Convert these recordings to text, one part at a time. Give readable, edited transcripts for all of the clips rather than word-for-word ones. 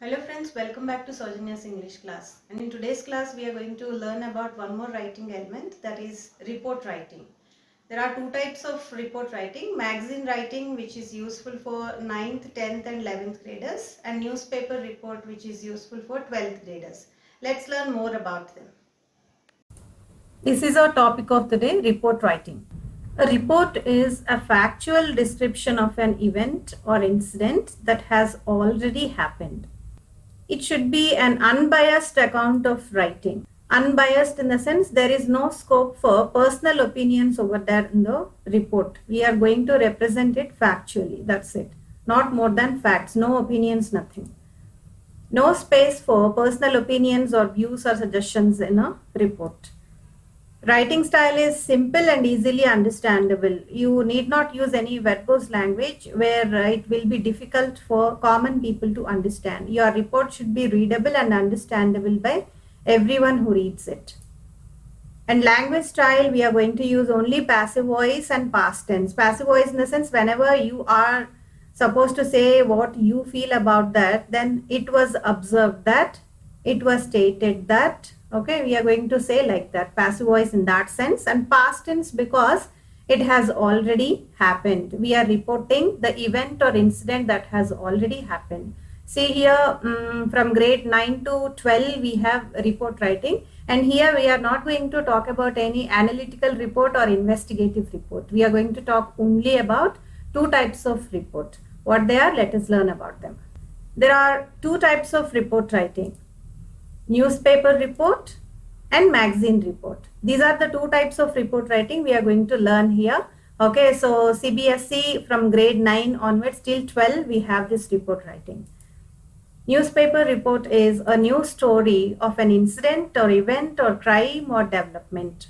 Hello friends, welcome back to Saujany's English class. And in today's class, we are going to learn about one more writing element, that is report writing. There are two types of report writing: magazine writing, which is useful for 9th, 10th and 11th graders, and newspaper report, which is useful for 12th graders. Let's learn more about them. This is our topic of the day, report writing. A report is a factual description of an event or incident that has already happened. It should be an unbiased account of writing. Unbiased in the sense there is no scope for personal opinions over there in the report. We are going to represent it factually. That's it. Not more than facts. No opinions, nothing. No space for personal opinions or views or suggestions in a report. Writing style is simple and easily understandable. You need not use any verbose language where it will be difficult for common people to understand. Your report should be readable and understandable by everyone who reads it. And language style, we are going to use only passive voice and past tense. Passive voice in the sense whenever you are supposed to say what you feel about that, then it was observed that, it was stated that. Okay, we are going to say like that, passive voice in that sense, and past tense because it has already happened. We are reporting the event or incident that has already happened. See here, from grade 9 to 12 we have report writing, and here we are not going to talk about any analytical report or investigative report. We are going to talk only about two types of report. What they are, let us learn about them. There are two types of report writing: newspaper report and magazine report. These are the two types of report writing we are going to learn here. Okay, so CBSE from grade 9 onwards till 12 we have this report writing. Newspaper report is a news story of an incident or event or crime or development.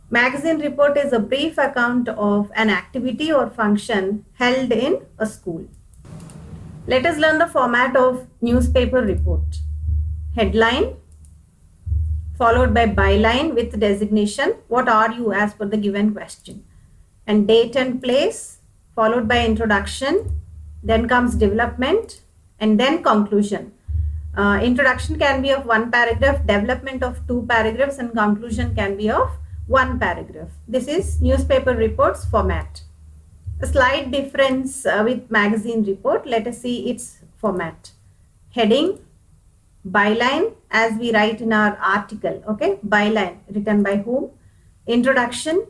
Magazine report is a brief account of an activity or function held in a school. Let us learn the format of newspaper report. Headline followed by byline with designation, what are you as per the given question, and date and place, followed by introduction, then comes development, and then conclusion. Introduction can be of one paragraph, development of two paragraphs, and conclusion can be of one paragraph. This is newspaper reports format. A slight difference with magazine report. Let us see its format. Heading, byline as we write in our article. Okay, byline written by whom, introduction,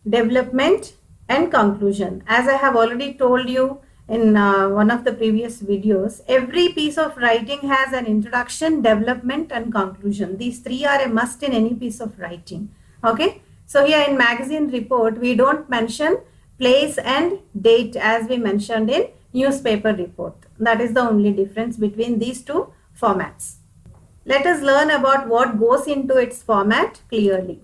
development, and conclusion. As I have already told you in one of the previous videos, every piece of writing has an introduction, development, and conclusion. These three are a must in any piece of writing. Okay, so here in magazine report we don't mention place and date as we mentioned in newspaper report. That is the only difference between these two formats. Let us learn about what goes into its format clearly.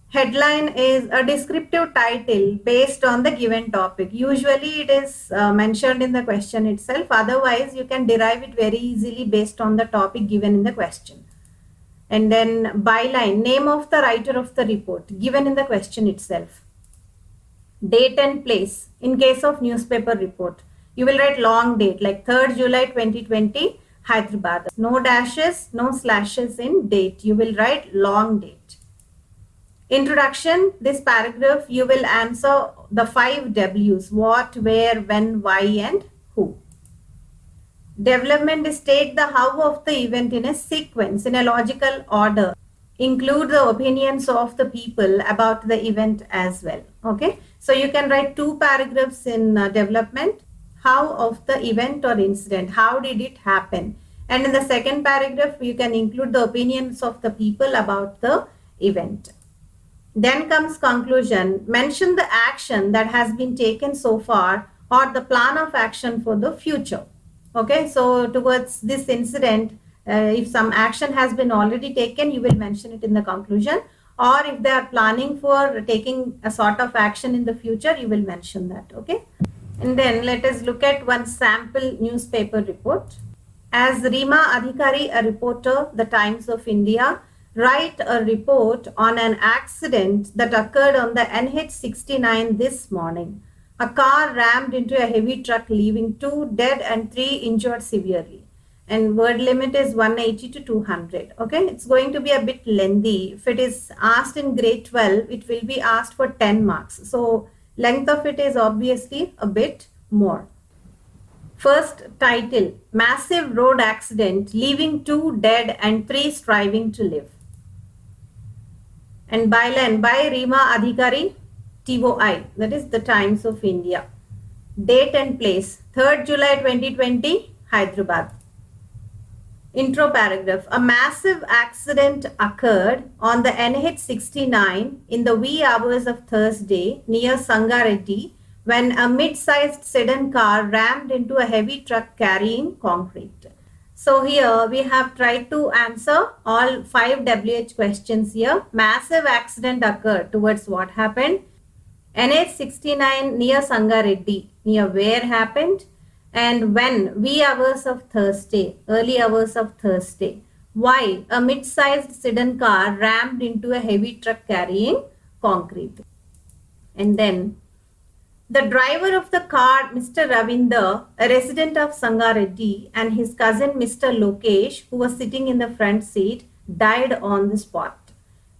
Headline is a descriptive title based on the given topic. Usually it is mentioned in the question itself. Otherwise, you can derive it very easily based on the topic given in the question. And then byline, name of the writer of the report given in the question itself. Date and place. In case of newspaper report, you will write long date like 3rd July 2020, Hyderabad. No dashes, no slashes in date. You will write long date. Introduction, this paragraph you will answer the 5 W's: what, where, when, why, and who. Development is state the how of the event in a sequence, in a logical order. Include the opinions of the people about the event as well. Okay, so you can write 2 paragraphs in development, how of the event or incident, how did it happen, and in the second paragraph you can include the opinions of the people about the event. Then comes conclusion, mention the action that has been taken so far or the plan of action for the future. Okay, so towards this incident, if some action has been already taken, you will mention it in the conclusion, or if they are planning for taking a sort of action in the future, you will mention that. Okay, and then let us look at one sample newspaper report. As Rima Adhikari, a reporter, The Times of India, write a report on an accident that occurred on the NH69 this morning. A car rammed into a heavy truck, leaving 2 dead and 3 injured severely. and word limit is 180 to 200. Okay, it's going to be a bit lengthy. If it is asked in grade 12, it will be asked for 10 marks. So length of it is obviously a bit more. First title, massive road accident leaving 2 dead and 3 striving to live. And byline by Rima Adhikari, TOI, that is the Times of India. Date and place, 3rd July 2020, Hyderabad. Intro paragraph. A massive accident occurred on the NH69 in the wee hours of Thursday near Sangareddy when a mid-sized sedan car rammed into a heavy truck carrying concrete. So here we have tried to answer all 5 WH questions here. Massive accident occurred. Towards what happened? NH69 near Sangareddy. Near where happened? And when? Wee hours of Thursday. Early hours of Thursday. Why? A mid-sized sedan car rammed into a heavy truck carrying concrete. And then the driver of the car, Mr. Ravinder, a resident of Sangareddy, and his cousin, Mr. Lokesh, who was sitting in the front seat, died on the spot.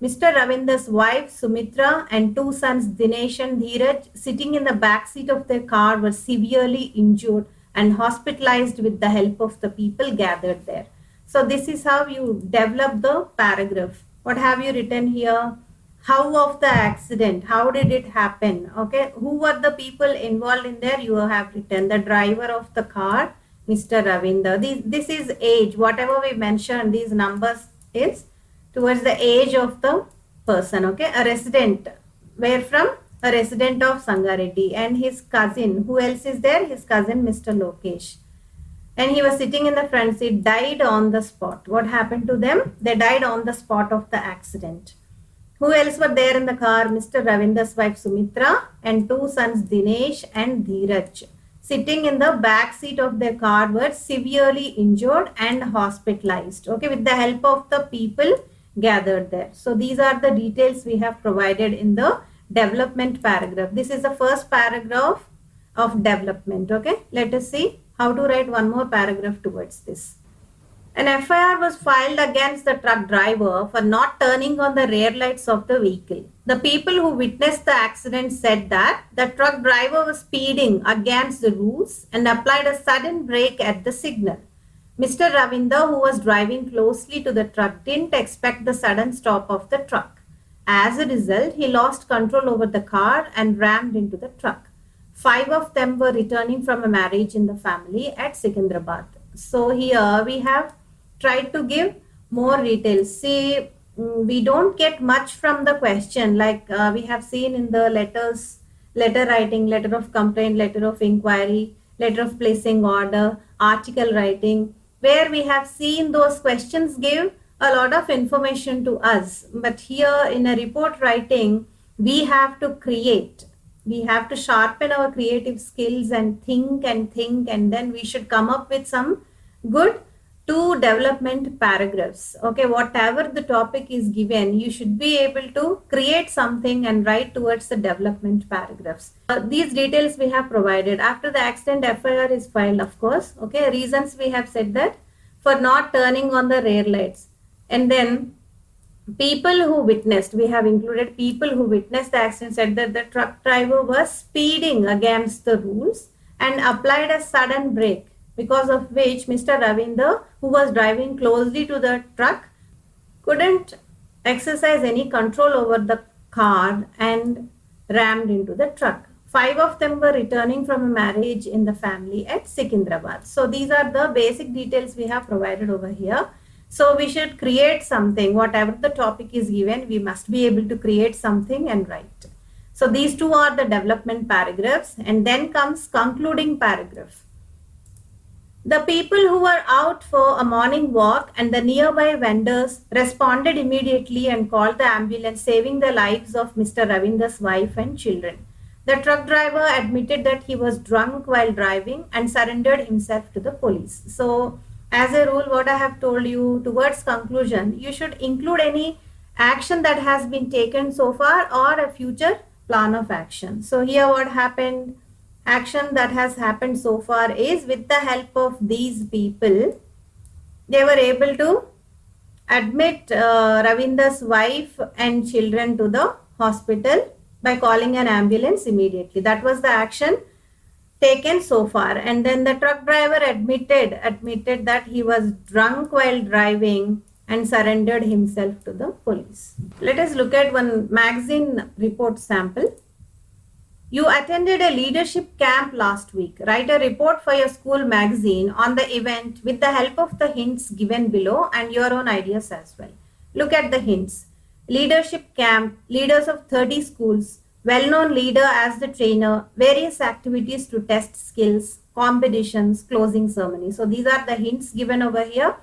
Mr. Ravinder's wife, Sumitra, and 2 sons, Dinesh and Dheeraj, sitting in the back seat of their car, were severely injured and hospitalized with the help of the people gathered there. So this is how you develop the paragraph. What have you written here? How of the accident? How did it happen? Okay, who were the people involved in there? You have written the driver of the car, Mr. Ravinder. This is age. Whatever we mentioned, these numbers is towards the age of the person. Okay, a resident. Where from? A resident of Sangareddy, and his cousin. Who else is there? His cousin, Mr. Lokesh. And he was sitting in the front seat, died on the spot. What happened to them? They died on the spot of the accident. Who else were there in the car? Mr. Ravinder's wife Sumitra and 2 sons Dinesh and Dheeraj. Sitting in the back seat of their car were severely injured and hospitalized. Okay, with the help of the people gathered there. So these are the details we have provided in the development paragraph. This is the first paragraph of development. Okay, let us see how to write one more paragraph towards this. An FIR was filed against the truck driver for not turning on the rear lights of the vehicle. The people who witnessed the accident said that the truck driver was speeding against the rules and applied a sudden brake at the signal. Mr. Ravinder, who was driving closely to the truck, didn't expect the sudden stop of the truck. As a result, he lost control over the car and rammed into the truck. 5 of them were returning from a marriage in the family at Secunderabad. So here we have tried to give more details. See, we don't get much from the question, like we have seen in the letter writing, letter of complaint, letter of inquiry, letter of placing order, article writing, where we have seen those questions give a lot of information to us. But here in a report writing, we have to create. We have to sharpen our creative skills and think, and then we should come up with some good 2 development paragraphs. Okay, whatever the topic is given, you should be able to create something and write towards the development paragraphs. These details we have provided. After the accident, FIR is filed, of course. Okay, reasons we have said that for not turning on the rear lights. And then people who witnessed, we have included people who witnessed the accident said that the truck driver was speeding against the rules and applied a sudden brake, because of which Mr. Ravinder, who was driving closely to the truck, couldn't exercise any control over the car and rammed into the truck. 5 of them were returning from a marriage in the family at Secunderabad. So these are the basic details we have provided over here. So we should create something. Whatever the topic is given, we must be able to create something and write. So these 2 are the development paragraphs, and then comes concluding paragraph. The people who were out for a morning walk and the nearby vendors responded immediately and called the ambulance, saving the lives of Mr. Ravinder's wife and children. The truck driver admitted that he was drunk while driving and surrendered himself to the police. So, as a rule, what I have told you towards conclusion, you should include any action that has been taken so far or a future plan of action. So here what happened? Action that has happened so far is with the help of these people, They were able to admit Ravinder's wife and children to the hospital by calling an ambulance immediately. That was the action taken so far. And then the truck driver admitted that he was drunk while driving and surrendered himself to the police. Let us look at one magazine report sample. You attended a leadership camp last week. Write a report for your school magazine on the event with the help of the hints given below and your own ideas as well. Look at the hints. Leadership camp, leaders of 30 schools, well-known leader as the trainer, various activities to test skills, competitions, closing ceremony. So these are the hints given over here.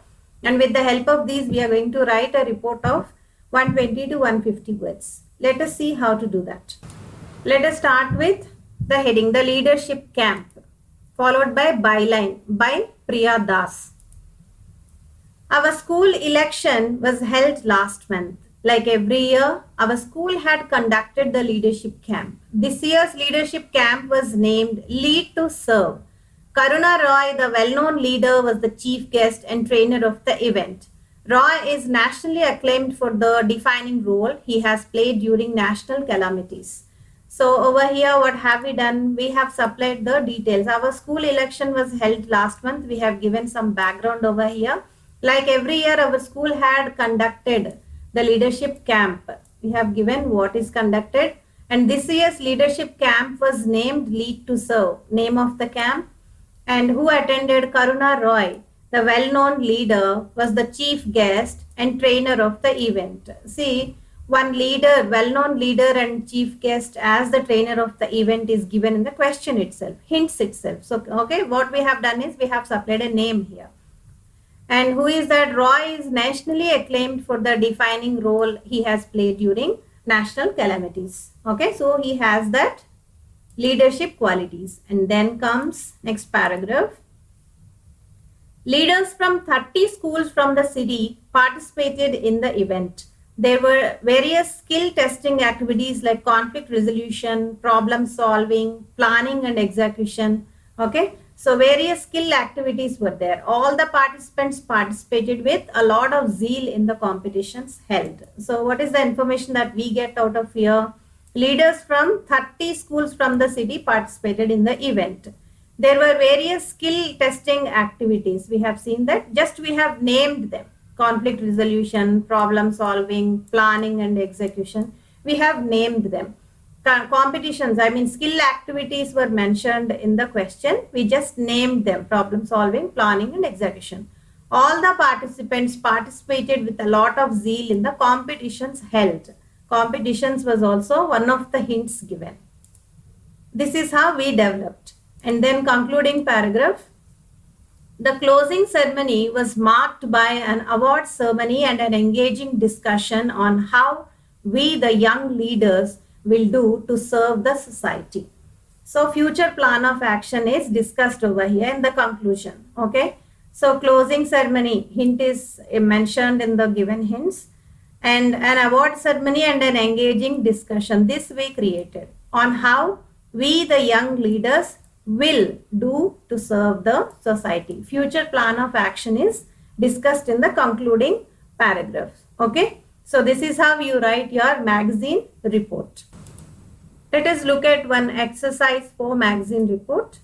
And with the help of these, we are going to write a report of 120 to 150 words. Let us see how to do that. Let us start with the heading, the leadership camp, followed by byline by Priya Das. Our school election was held last month. Like every year, our school had conducted the leadership camp. This year's leadership camp was named Lead to Serve. Karuna Roy, the well-known leader, was the chief guest and trainer of the event. Roy is nationally acclaimed for the defining role he has played during national calamities. So over here, what have we done? We have supplied the details. Our school election was held last month. We have given some background over here. Like every year, our school had conducted the leadership camp. We have given what is conducted. And this year's leadership camp was named Lead to Serve, name of the camp. And who attended? Karuna Roy, the well-known leader, was the chief guest and trainer of the event. See, one leader, well-known leader and chief guest as the trainer of the event is given in the question itself, hints itself. So, okay, what we have done is we have supplied a name here. And who is that? Roy is nationally acclaimed for the defining role he has played during national calamities. Okay, so he has that leadership qualities. And then comes next paragraph. Leaders from 30 schools from the city participated in the event. There were various skill testing activities like conflict resolution, problem solving, planning and execution. Okay, so various skill activities were there. All the participants participated with a lot of zeal in the competitions held. So what is the information that we get out of here? Leaders from 30 schools from the city participated in the event. There were various skill testing activities. We have seen that. Just we have named them. Conflict resolution, problem solving, planning and execution. We have named them. Competitions, I mean skill activities were mentioned in the question. We just named them: problem solving, planning and execution. All the participants participated with a lot of zeal in the competitions held. Competitions was also one of the hints given. This is how we developed. And then concluding paragraph. The closing ceremony was marked by an award ceremony and an engaging discussion on how we, the young leaders, will do to serve the society. So future plan of action is discussed over here in the conclusion. Okay. So closing ceremony, hint is mentioned in the given hints, and an award ceremony and an engaging discussion. This we created on how we, the young leaders, will do to serve the society. Future plan of action is discussed in the concluding paragraph. Okay. So this is how you write your magazine report. Let us look at one exercise for magazine report.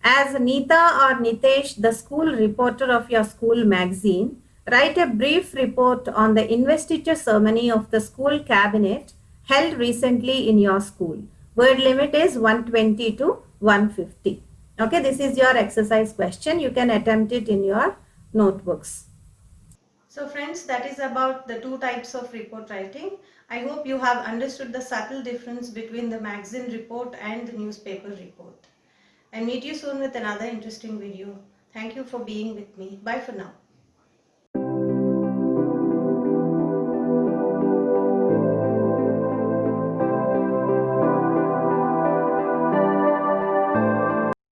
As Neeta or Nitesh, the school reporter of your school magazine, write a brief report on the investiture ceremony of the school cabinet held recently in your school. Word limit is 120 to 150. Okay, this is your exercise question. You can attempt it in your notebooks. So friends, that is about the two types of report writing. I hope you have understood the subtle difference between the magazine report and the newspaper report. And meet you soon with another interesting video. Thank you for being with me. Bye for now.